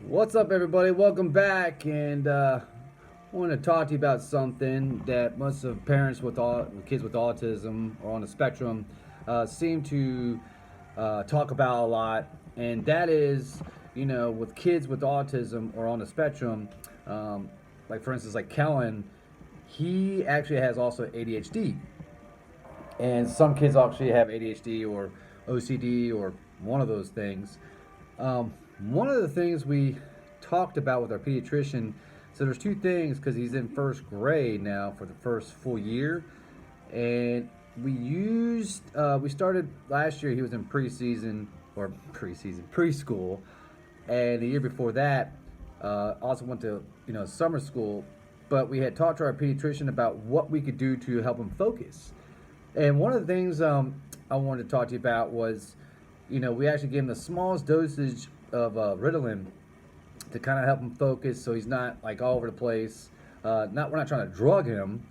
What's up, everybody? Welcome back, and I want to talk to you about something that most of parents with kids with autism or on the spectrum seem to talk about a lot, and that is, with kids with autism or on the spectrum, like for instance, like Kellen, he actually has also ADHD, and some kids actually have ADHD or OCD or one of those things. One of the things we talked about with our pediatrician, so there's two things because he's in first grade now for the first full year, and we started last year. He was in preschool, and the year before that, also went to summer school. But we had talked to our pediatrician about what we could do to help him focus. And one of the things I wanted to talk to you about was, we actually gave him the smallest dosage of Ritalin to kind of help him focus, so he's not like all over the place. We're not trying to drug him,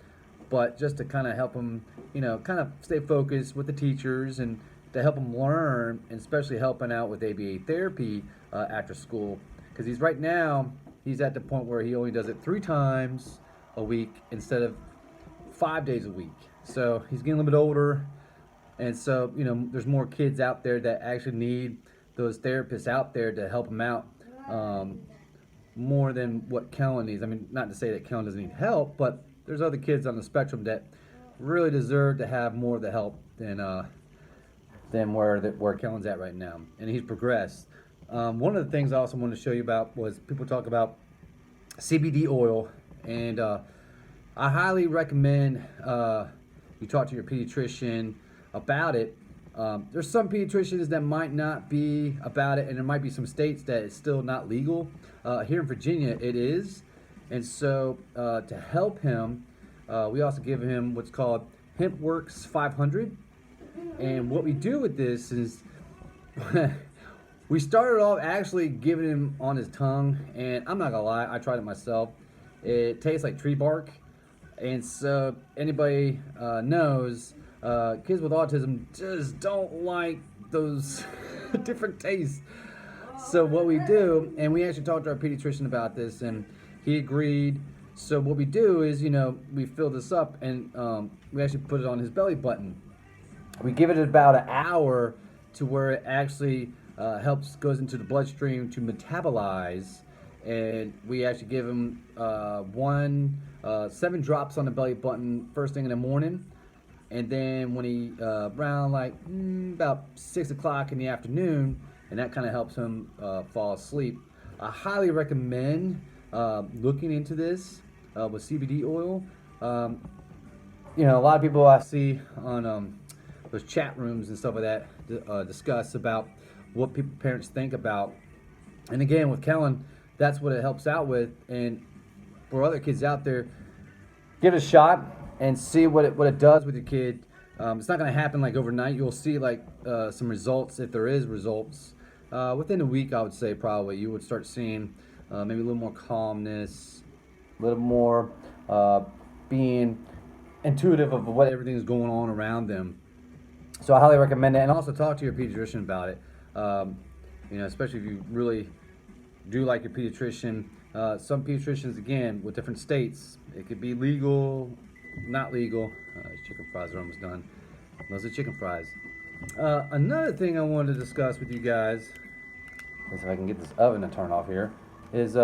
but just to kind of help him, kind of stay focused with the teachers and to help him learn, and especially helping out with ABA therapy after school. Because he's at the point where he only does it 3 times a week instead of 5 days a week. So he's getting a little bit older, and so there's more kids out there that actually need those therapists out there to help them out more than what Kellen needs. I mean, not to say that Kellen doesn't need help, but there's other kids on the spectrum that really deserve to have more of the help than where Kellen's at right now, and he's progressed. One of the things I also wanted to show you about was people talk about CBD oil, and I highly recommend you talk to your pediatrician about it. There's some pediatricians that might not be about it, and there might be some states that it's still not legal. Here in Virginia, it is. And so to help him, we also give him what's called HempWorks 500. And what we do with this is we started off actually giving him on his tongue, and I'm not gonna lie, I tried it myself. It tastes like tree bark. And so anybody knows, kids with autism just don't like those different tastes. So what we do, and we actually talked to our pediatrician about this, and he agreed. So what we do is, we fill this up, and we actually put it on his belly button. We give it about an hour to where it actually goes into the bloodstream to metabolize, and we actually give him 7 drops on the belly button first thing in the morning. And then when he around about 6 o'clock in the afternoon, and that kind of helps him fall asleep. I highly recommend looking into this with CBD oil. A lot of people I see on those chat rooms and stuff like that discuss about what parents think about. And again, with Kellen, that's what it helps out with. And for other kids out there, give it a shot and see what it does with your kid. It's not going to happen like overnight. You'll see some results, if there is results. Within a week, I would say probably you would start seeing maybe a little more calmness, a little more being intuitive of what everything's going on around them. So I highly recommend it, and also talk to your pediatrician about it. Especially if you really do like your pediatrician. Some pediatricians, again, with different states, it could be legal, not legal. These chicken fries are almost done. Those are chicken fries. Another thing I wanted to discuss with you guys, is if I can get this oven to turn off here, is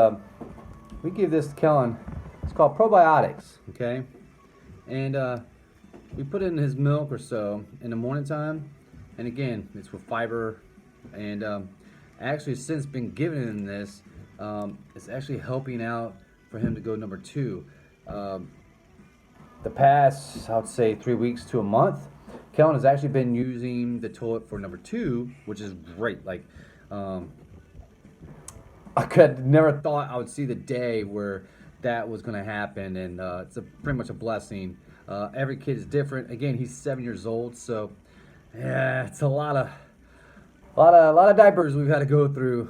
we give this to Kellen. It's called probiotics, okay? And we put it in his milk or so in the morning time. And again, it's with fiber. And actually, since been given him this, it's actually helping out for him to go number 2. The past, I would say 3 weeks to a month, Kellen has actually been using the toilet for number 2, which is great. I could never thought I would see the day where that was going to happen, and it's pretty much a blessing. Every kid is different. Again, he's 7 years old, so yeah, it's a lot of diapers we've had to go through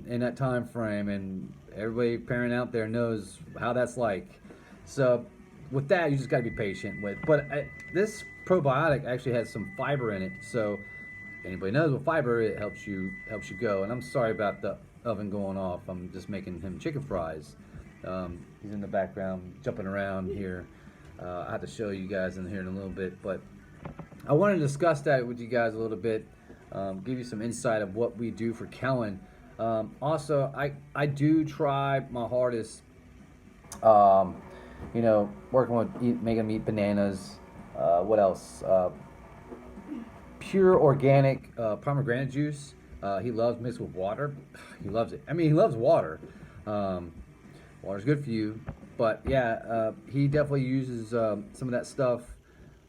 in that time frame, and everybody parent out there knows how that's like. So with that, you just got to be patient with. But this probiotic actually has some fiber in it, so anybody knows with fiber, it helps you go. And I'm sorry about the oven going off. I'm just making him chicken fries. He's in the background jumping around here. I have to show you guys in here in a little bit, but I want to discuss that with you guys a little bit, give you some insight of what we do for Kellen. Also, I do try my hardest, you know, working with making him eat bananas. What else? Pure organic pomegranate juice. He loves mixed with water. He loves it. I mean, he loves water. Water's good for you. But yeah, he definitely uses some of that stuff.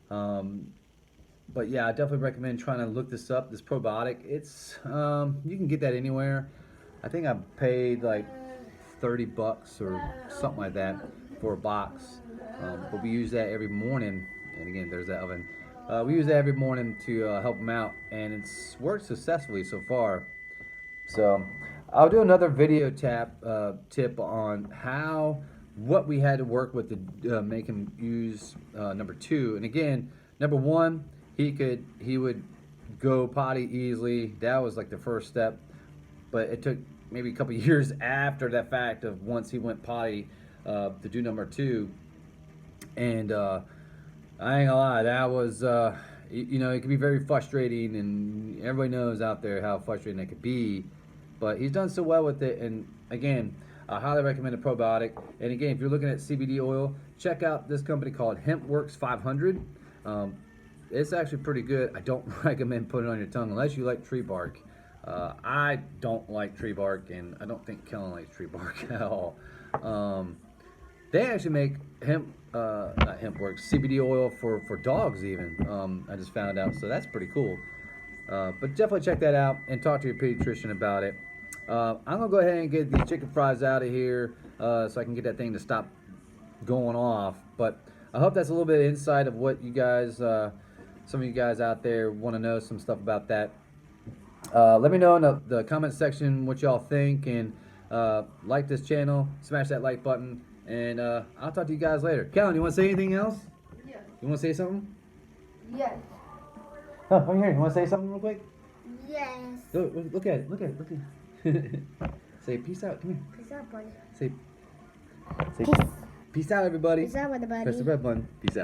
But yeah, I definitely recommend trying to look this up. This probiotic, it's you can get that anywhere. I think I paid like $30 or something like that for a box. But we use that every morning. And again, there's that oven. We use that every morning to help him out, and it's worked successfully so far. So I'll do another video tip on what we had to work with to make him use number 2. And again, number 1, he would go potty easily. That was like the first step, but it took maybe a couple years after that fact of once he went potty to do number 2. And I ain't gonna lie, that was you know, it can be very frustrating, and everybody knows out there how frustrating it could be. But he's done so well with it, and again, I highly recommend a probiotic. And again, if you're looking at CBD oil, check out this company called HempWorks 500. It's actually pretty good. I don't recommend putting it on your tongue unless you like tree bark. I don't like tree bark, and I don't think Kellen likes tree bark at all. They actually make not HempWorks, CBD oil for dogs even. I just found out, so that's pretty cool. But definitely check that out and talk to your pediatrician about it. I'm gonna go ahead and get these chicken fries out of here so I can get that thing to stop going off. But I hope that's a little bit of insight of what you guys, some of you guys out there want to know some stuff about that. Let me know in the comment section what y'all think, and like this channel, smash that like button, and I'll talk to you guys later. Kellen, you want to say anything else? Yes. You want to say something? Yes. Oh, come here. You want to say something real quick? Yes. Look at it. Look at it. Say peace out. Come here. Peace out, buddy. Say Peace. peace out, everybody. Peace out, everybody. Press the red button. Peace out.